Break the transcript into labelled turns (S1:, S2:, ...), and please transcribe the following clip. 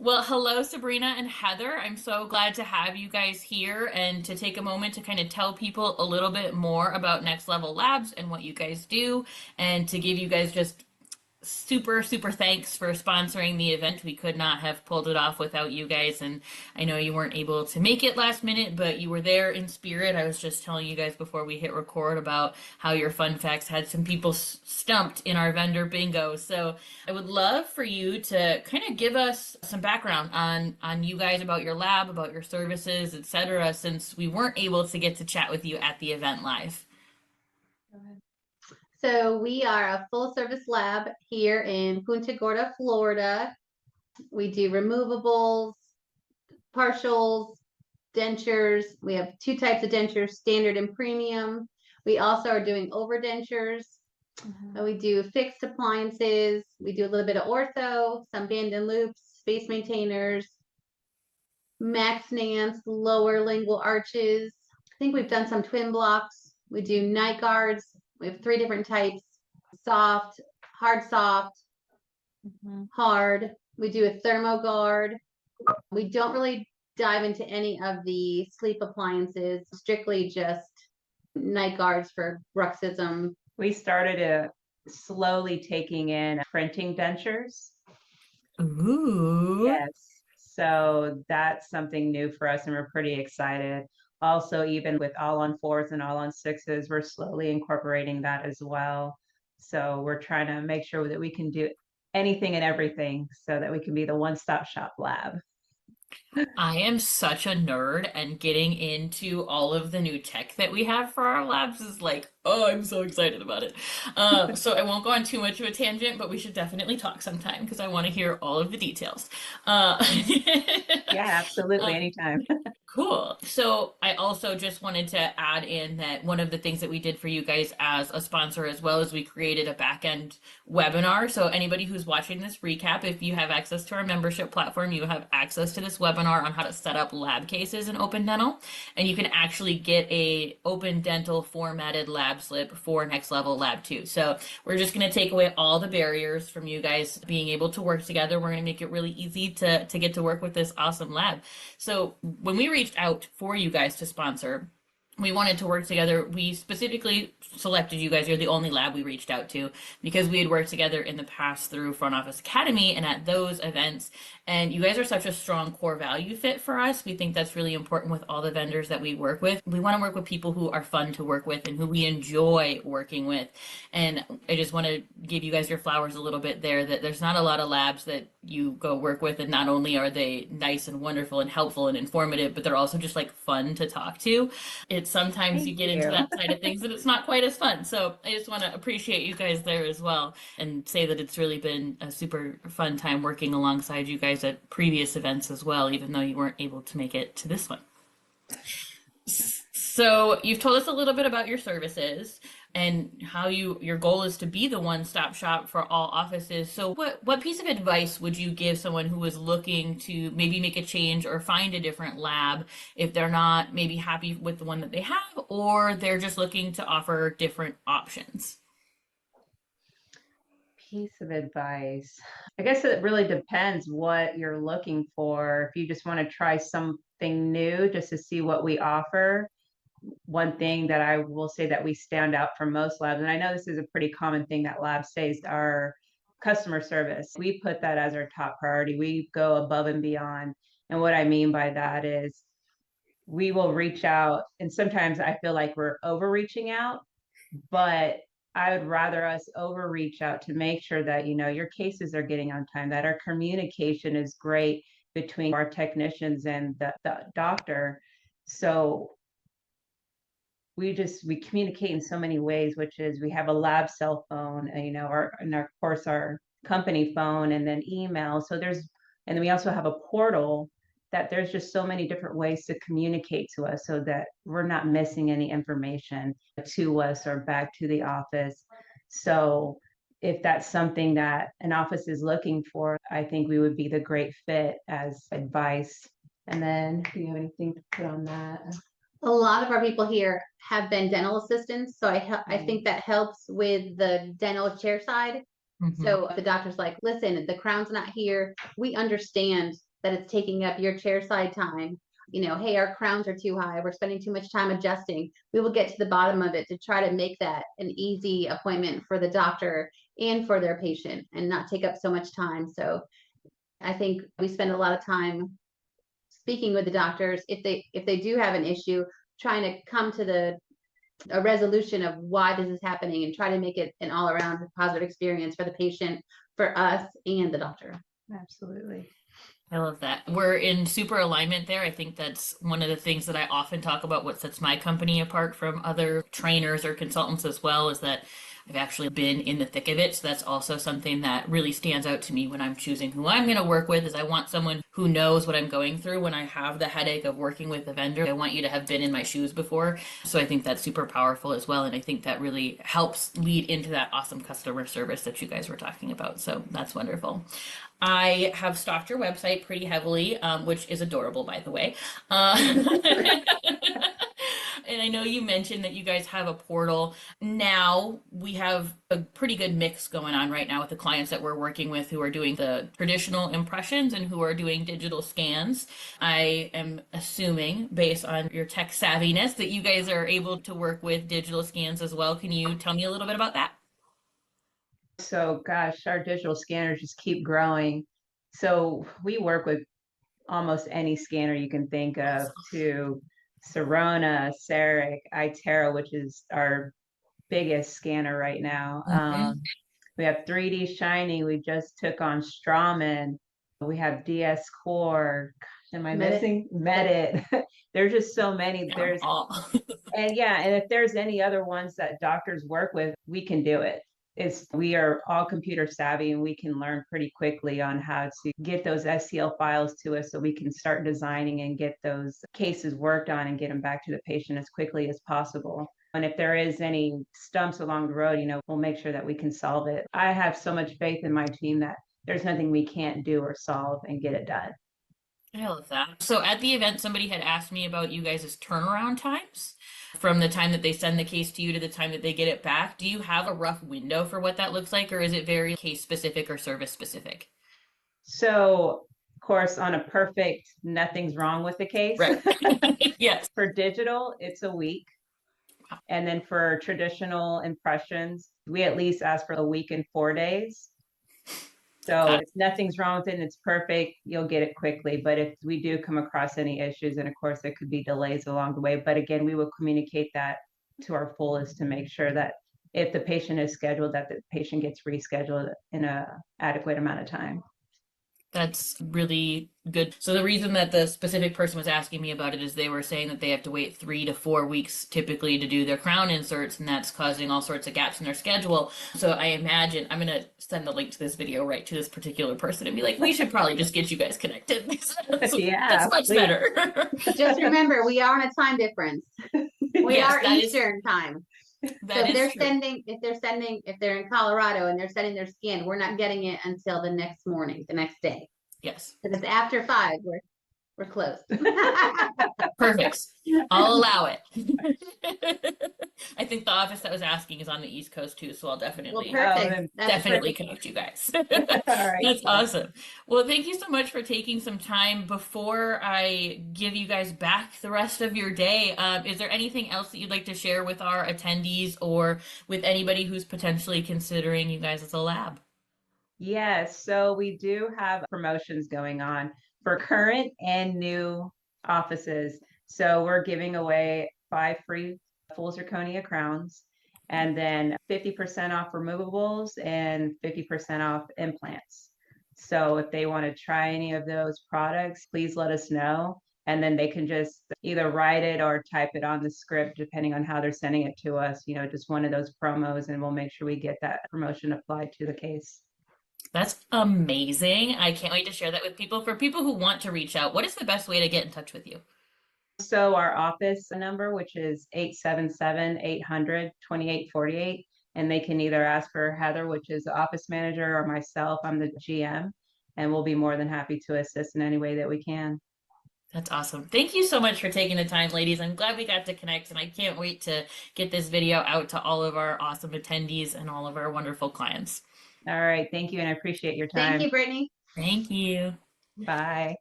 S1: Well, hello, Sabrina and Heather. I'm so glad to have you guys here and to take a moment to kind of tell people a little bit more about Next Level Labs and what you guys do, and to give you guys just super thanks for sponsoring the event. We could not have pulled it off without you guys, and I know you weren't able to make it last minute, but you were there in spirit. I was just telling you guys before we hit record about how your fun facts had some people stumped in our vendor bingo. So I would love for you to kind of give us some background on you guys, about your lab, about your services, etc., since we weren't able to get to chat with you at the event live.
S2: Go ahead. So we are a full service lab here in Punta Gorda, Florida. We do removables, partials, dentures. We have two types of dentures, standard and premium. We also are doing overdentures. We do fixed appliances. We do a little bit of ortho, some band and loops, space maintainers, max nance, lower lingual arches. I think we've done some twin blocks. We do night guards. We have 3 different types: soft, soft, hard. We do a thermo guard. We don't really dive into any of the sleep appliances, strictly just night guards for bruxism.
S3: We started slowly taking in printing dentures.
S1: Ooh.
S3: Yes. So that's something new for us, and we're pretty excited. Also, even with all on 4s and all on 6s, we're slowly incorporating that as well. So we're trying to make sure that we can do anything and everything so that we can be the one-stop shop lab.
S1: I am such a nerd, and getting into all of the new tech that we have for our labs is like, oh, I'm so excited about it. So I won't go on too much of a tangent, but we should definitely talk sometime because I want to hear all of the details.
S3: Yeah, absolutely. Anytime.
S1: Cool. So I also just wanted to add in that one of the things that we did for you guys as a sponsor as well is we created a back end webinar. So anybody who's watching this recap, if you have access to our membership platform, you have access to this webinar on how to set up lab cases in Open Dental. And you can actually get a Open Dental formatted lab slip for Next Level Lab 2. So we're just going to take away all the barriers from you guys being able to work together. We're going to make it really easy to get to work with this awesome lab. So when we reached out for you guys to sponsor, we wanted to work together. We specifically selected you guys. You're the only lab we reached out to because we had worked together in the past through Front Office Academy and at those events. And you guys are such a strong core value fit for us. We think that's really important with all the vendors that we work with. We want to work with people who are fun to work with and who we enjoy working with. And I just want to give you guys your flowers a little bit there, that there's not a lot of labs that you go work with, and not only are they nice and wonderful and helpful and informative, but they're also just like fun to talk to. It's sometimes you get into that side of things and it's not quite as fun. So I just want to appreciate you guys there as well and say that it's really been a super fun time working alongside you guys at previous events as well, even though you weren't able to make it to this one. So you've told us a little bit about your services and how your goal is to be the one-stop shop for all offices. So what piece of advice would you give someone who is looking to maybe make a change or find a different lab if they're not maybe happy with the one that they have, or they're just looking to offer different options?
S3: Piece of advice. I guess it really depends what you're looking for. If you just want to try something new just to see what we offer, one thing that I will say that we stand out from most labs, and I know this is a pretty common thing that labs say, is our customer service. We put that as our top priority. We go above and beyond. And what I mean by that is we will reach out, and sometimes I feel like we're overreaching out, but I would rather us overreach out to make sure that, your cases are getting on time, that our communication is great between our technicians and the doctor. So we communicate in so many ways, which is we have a lab cell phone, and of course our company phone, and then email. So and then we also have a portal that there's just so many different ways to communicate to us so that we're not missing any information to us or back to the office. So if that's something that an office is looking for, I think we would be the great fit as advice. And then do you have anything to put on that?
S2: A lot of our people here have been dental assistants, so I think that helps with the dental chair side. So the doctor's like, listen, the crown's not here. We understand that it's taking up your chair side time, hey, our crowns are too high, we're spending too much time adjusting, we will get to the bottom of it to try to make that an easy appointment for the doctor and for their patient and not take up so much time. So I think we spend a lot of time speaking with the doctors if they do have an issue, trying to come to a resolution of why this is happening and try to make it an all around positive experience for the patient, for us, and the doctor.
S3: Absolutely.
S1: I love that. We're in super alignment there. I think that's one of the things that I often talk about, what sets my company apart from other trainers or consultants as well, is that I've actually been in the thick of it. So that's also something that really stands out to me when I'm choosing who I'm going to work with, is I want someone who knows what I'm going through when I have the headache of working with a vendor. I want you to have been in my shoes before. So I think that's super powerful as well. And I think that really helps lead into that awesome customer service that you guys were talking about. So that's wonderful. I have stalked your website pretty heavily, which is adorable, by the way. And I know you mentioned that you guys have a portal. Now we have a pretty good mix going on right now with the clients that we're working with who are doing the traditional impressions and who are doing digital scans. I am assuming, based on your tech savviness, that you guys are able to work with digital scans as well. Can you tell me a little bit about that?
S3: So, gosh, our digital scanners just keep growing. So we work with almost any scanner you can think of, to Sirona, CEREC, iTero, which is our biggest scanner right now. We have 3D Shining. We just took on Straumann. We have DS Core. Am I missing? Medit. There's just so many. And if there's any other ones that doctors work with, we can do it. We are all computer savvy and we can learn pretty quickly on how to get those STL files to us so we can start designing and get those cases worked on and get them back to the patient as quickly as possible. And if there is any stumps along the road, we'll make sure that we can solve it. I have so much faith in my team that there's nothing we can't do or solve and get it done.
S1: I love that. So at the event, somebody had asked me about you guys' turnaround times from the time that they send the case to you to the time that they get it back. Do you have a rough window for what that looks like, or is it very case specific or service specific?
S3: So, of course, on a perfect, nothing's wrong with the case.
S1: Right. Yes.
S3: For digital, it's a week. And then for traditional impressions, we at least ask for a week and 4 days. So if nothing's wrong with it and it's perfect, you'll get it quickly. But if we do come across any issues, and of course there could be delays along the way, but again, we will communicate that to our fullest to make sure that if the patient is scheduled, that the patient gets rescheduled in an adequate amount of time.
S1: That's really good. So the reason that the specific person was asking me about it is they were saying that they have to wait 3 to 4 weeks typically to do their crown inserts, and that's causing all sorts of gaps in their schedule. So I imagine I'm going to send the link to this video right to this particular person and be like, we should probably just get you guys connected. That's much better.
S2: Just remember, we are on a time difference. We are Eastern time. So if they're in Colorado and they're sending their scan, we're not getting it until the next morning, the next day.
S1: Yes.
S2: If it's after 5, we're closed.
S1: Perfect. I'll allow it. I think the office that was asking is on the East Coast too, so I'll definitely connect you guys.
S3: All right.
S1: That's awesome. Well, thank you so much for taking some time. Before I give you guys back the rest of your day, is there anything else that you'd like to share with our attendees or with anybody who's potentially considering you guys as a lab?
S3: Yes, so we do have promotions going on for current and new offices. So we're giving away 5 free full zirconia crowns, and then 50% off removables and 50% off implants. So if they want to try any of those products, please let us know. And then they can just either write it or type it on the script, depending on how they're sending it to us, just one of those promos, and we'll make sure we get that promotion applied to the case.
S1: That's amazing. I can't wait to share that with people. For people who want to reach out, what is the best way to get in touch with you?
S3: So our office number, which is 877-800-2848, and they can either ask for Heather, which is the office manager, or myself, I'm the GM, and we'll be more than happy to assist in any way that we can.
S1: That's awesome. Thank you so much for taking the time, ladies. I'm glad we got to connect, and I can't wait to get this video out to all of our awesome attendees and all of our wonderful clients.
S3: All right. Thank you, and I appreciate your time.
S2: Thank you, Brittany.
S1: Thank you.
S3: Bye.